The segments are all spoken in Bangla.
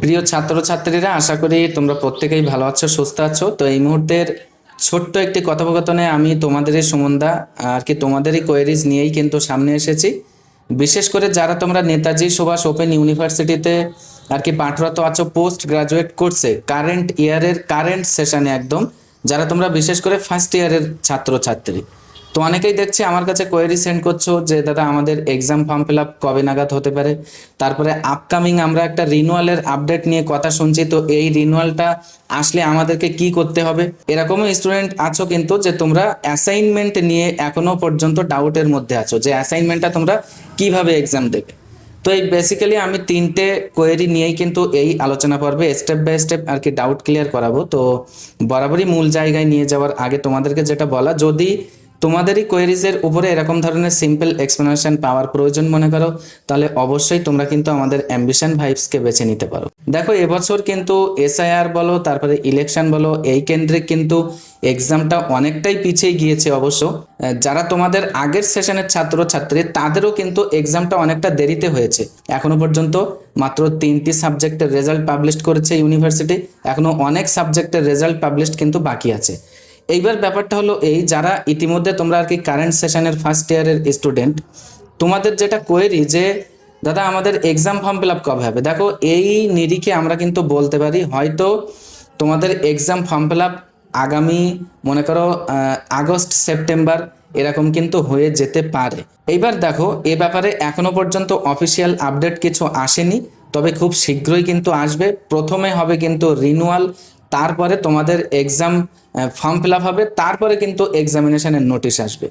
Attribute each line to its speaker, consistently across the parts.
Speaker 1: প্রিয় ছাত্রছাত্রীরা, আশা করি তোমরা প্রত্যেকেই ভালো আছো, সুস্থ আছো। তো এই মুহূর্তের ছোট্ট একটি কথোপকথনে আমি তোমাদেরই সুমনদা আর কি তোমাদেরই কোয়েরিজ নিয়েই কিন্তু সামনে এসেছি। বিশেষ করে যারা তোমরা নেতাজি সুভাষ ওপেন ইউনিভার্সিটিতে আর কি পাঠরত আছো পোস্ট গ্রাজুয়েট কোর্সে কারেন্ট ইয়ারের কারেন্ট সেশনে, একদম যারা তোমরা বিশেষ করে ফার্স্ট ইয়ারের ছাত্রছাত্রী, তো অনেকেই দেখছি আমার কাছে কোয়েরি সেন্ড করছো যে দাদা আমাদের এক্সাম ফর্ম ফিল আপ কবে নাগাদ হতে পারে। তারপরে আপকামিং আমরা একটা রিনুয়ালের আপডেট নিয়ে কথা শুনছি, তো এই রিনুয়ালটা আসলে আমাদেরকে কি করতে হবে। এরকমও স্টুডেন্ট আছো কিন্তু যে তোমরা অ্যাসাইনমেন্ট নিয়ে এখনো পর্যন্ত ডাউটের মধ্যে আছো যে অ্যাসাইনমেন্টটা তোমরা কিভাবে এক্সাম দেবে। তো এই বেসিক্যালি আমি তিনটে কোয়েরি নিয়েই কিন্তু এই আলোচনা পর্বে স্টেপ বাই স্টেপ আর কি ডাউট ক্লিয়ার করাবো। তো বরাবরই মূল জায়গায় নিয়ে যাওয়ার আগে তোমাদেরকে যেটা বলা, যদি তোমাদেরই কোয়েরিজের উপরে এরকম ধরনের সিম্পল এক্সপ্লেনেশন পাওয়ার প্রয়োজন মনে করো, তাহলে অবশ্যই তোমরা কিন্তু আমাদের অ্যাম্বিশন ভাইবসকে বেছে নিতে পারো। দেখো, এবছর কিন্তু এসআইআর বলো, তারপরে ইলেকশন বলো, এই কেন্দ্রে কিন্তু এক্সামটা অনেকটাই পিছিয়ে গিয়েছে। অবশ্য যারা তোমাদের আগের সেশনের ছাত্রছাত্রী তাদেরও কিন্তু এক্সামটা অনেকটা দেরিতে হয়েছে। এখনো পর্যন্ত মাত্র 3টি সাবজেক্টের রেজাল্ট পাবলিশ করেছে ইউনিভার্সিটি, এখনো অনেক সাবজেক্টের রেজাল্ট পাবলিশ কিন্তু বাকি আছে। এইবার ব্যাপারটা হলো এই, যারা ইতিমধ্যে তোমরা আর কি কারেন্ট সেশনের ফার্স্ট ইয়ারের স্টুডেন্ট, তোমাদের যেটা কোয়েরি যে দাদা আমাদের এক্সাম ফর্ম ফিল আপ কবে হবে, দেখো এই নিরিখে আমরা কিন্তু বলতে পারি হয়তো তোমাদের এক্সাম ফর্ম ফিল আপ আগামী মনে করো আগস্ট সেপ্টেম্বর এরকম কিন্তু হয়ে যেতে পারে। এইবার দেখো, এ ব্যাপারে এখনো পর্যন্ত অফিসিয়াল আপডেট কিছু আসেনি, তবে খুব শীঘ্রই কিন্তু আসবে। প্রথমে হবে কিন্তু রিনুয়াল, তারপরে তোমাদের এক্সাম ফর্ম ফিল আপ হবে, তারপরে কিন্তু এক্সামিনেশনের নোটিশ আসবে।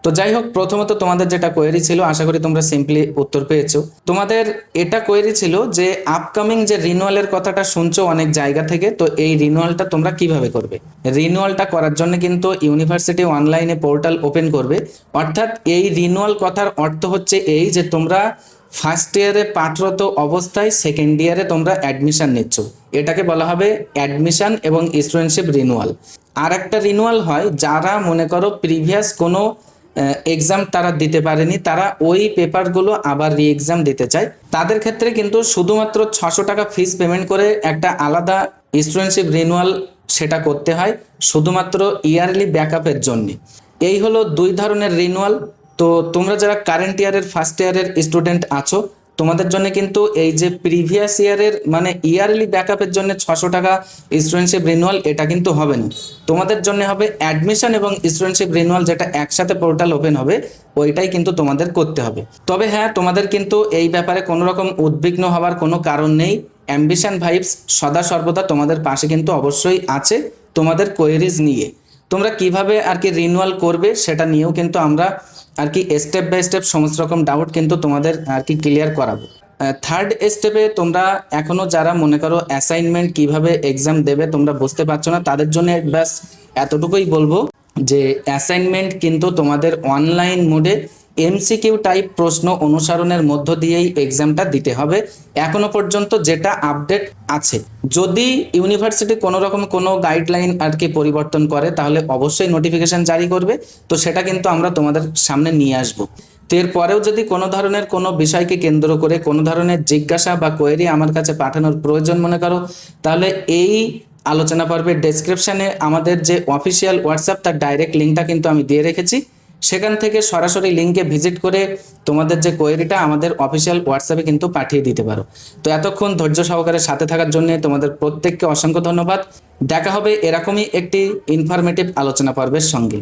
Speaker 1: তো যাই হোক, প্রথমত তোমাদের যেটা কোয়েরি ছিল, আশা করি তোমরা সিম্পলি উত্তর পেয়েছো। তোমাদের এটা কোয়েরি ছিল যে আপকামিং যে রিনুয়ালের কথাটা শুনছো অনেক জায়গা থেকে, তো এই রিনুয়ালটা তোমরা কিভাবে করবে। রিনুয়ালটা করার জন্য কিন্তু ইউনিভার্সিটি অনলাইনে পোর্টাল ওপেন করবে। অর্থাৎ এই রিনুয়াল কথার অর্থ হচ্ছে এই যে তোমরা ফার্স্ট ইয়ারে পাঠরত অবস্থায় সেকেন্ড ইয়ারে তোমরা অ্যাডমিশন নিচ্ছ, এটাকে বলা হবে অ্যাডমিশন এবং স্টুডেন্টশিপ রিনুয়াল। আর একটা রিনুয়াল হয় যারা মনে করো প্রিভিয়াস কোনো এক্সাম তারা দিতে পারেনি, তারা ওই পেপারগুলো আবার রি এক্সাম দিতে চায়, তাদের ক্ষেত্রে কিন্তু শুধুমাত্র 600 টাকা ফিস পেমেন্ট করে একটা আলাদা স্টুডেন্টশিপ রিনুয়াল সেটা করতে হয় শুধুমাত্র ইয়ারলি ব্যাকআপের জন্য। এই হলো দুই ধরনের রিনুয়াল। তো তোমরা যারা কারেন্ট ইয়ারের ফার্স্ট ইয়ারের স্টুডেন্ট আছো, তোমাদের জন্য কিন্তু এই যে প্রিভিয়াস ইয়ারের মানে ইয়ারলি ব্যাকআপের জন্য 600 টাকা স্টুডেন্টশিপ রিনুয়াল এটা কিন্তু হবে না। তোমাদের জন্য হবে অ্যাডমিশন এবং স্টুডেন্টশিপ রিনুয়াল, যেটা একসাথে পোর্টাল ওপেন হবে, ওইটাই কিন্তু তোমাদের করতে হবে। তবে হ্যাঁ, তোমাদের কিন্তু এই ব্যাপারে কোনো রকম উদ্বিগ্ন হওয়ার কোনো কারণ নেই। অ্যাম্বিশন ভাইবস সদা সর্বদা তোমাদের পাশে কিন্তু অবশ্যই আছে তোমাদের কোয়েরিজ নিয়ে। তোমরা কিভাবে আর কি রিনুয়াল করবে সেটা নিয়েও কিন্তু আমরা আর কি স্টেপ বাই স্টেপ সমস্ত রকম ডাউট কিন্তু তোমাদের আর কি ক্লিয়ার করাবো। থার্ড স্টেপে তোমরা এখনো যারা মনে করো অ্যাসাইনমেন্ট কিভাবে এক্সাম দেবে তোমরা বুঝতে পারছো না, তাদের জন্য ব্যাস এতটুকুই বলবো যে অ্যাসাইনমেন্ট কিন্তু তোমাদের অনলাইন মোডে এমসিকিউ টাইপ প্রশ্ন অনুসরণের মধ্য দিয়েই এক্সামটা দিতে হবে এখনো পর্যন্ত যেটা আপডেট আছে। যদি ইউনিভার্সিটি কোনো রকম কোনো গাইডলাইন আর কি পরিবর্তন করে তাহলে অবশ্যই নোটিফিকেশন জারি করবে, তো সেটা কিন্তু আমরা তোমাদের সামনে নিয়ে আসবো। তো এরপরেও যদি কোনো ধরনের কোনো বিষয়কে কেন্দ্র করে কোনো ধরনের জিজ্ঞাসা বা কোয়েরি আমার কাছে পাঠানোর প্রয়োজন মনে করো, তাহলে এই আলোচনা পর্বের ডেসক্রিপশনে আমাদের যে অফিসিয়াল হোয়াটসঅ্যাপ তার ডাইরেক্ট লিঙ্কটা কিন্তু আমি দিয়ে রেখেছি, সেখান থেকে সরাসরি লিঙ্কে ভিজিট করে তোমাদের যে কোয়েরিটা আমাদের অফিসিয়াল হোয়াটসঅ্যাপে কিন্তু পাঠিয়ে দিতে পারো। তো এতক্ষণ ধৈর্য সহকারে সাথে থাকার জন্য তোমাদের প্রত্যেককে অসংখ্য ধন্যবাদ। দেখা হবে এরকমই একটি ইনফরমেটিভ আলোচনা পর্বের সঙ্গে।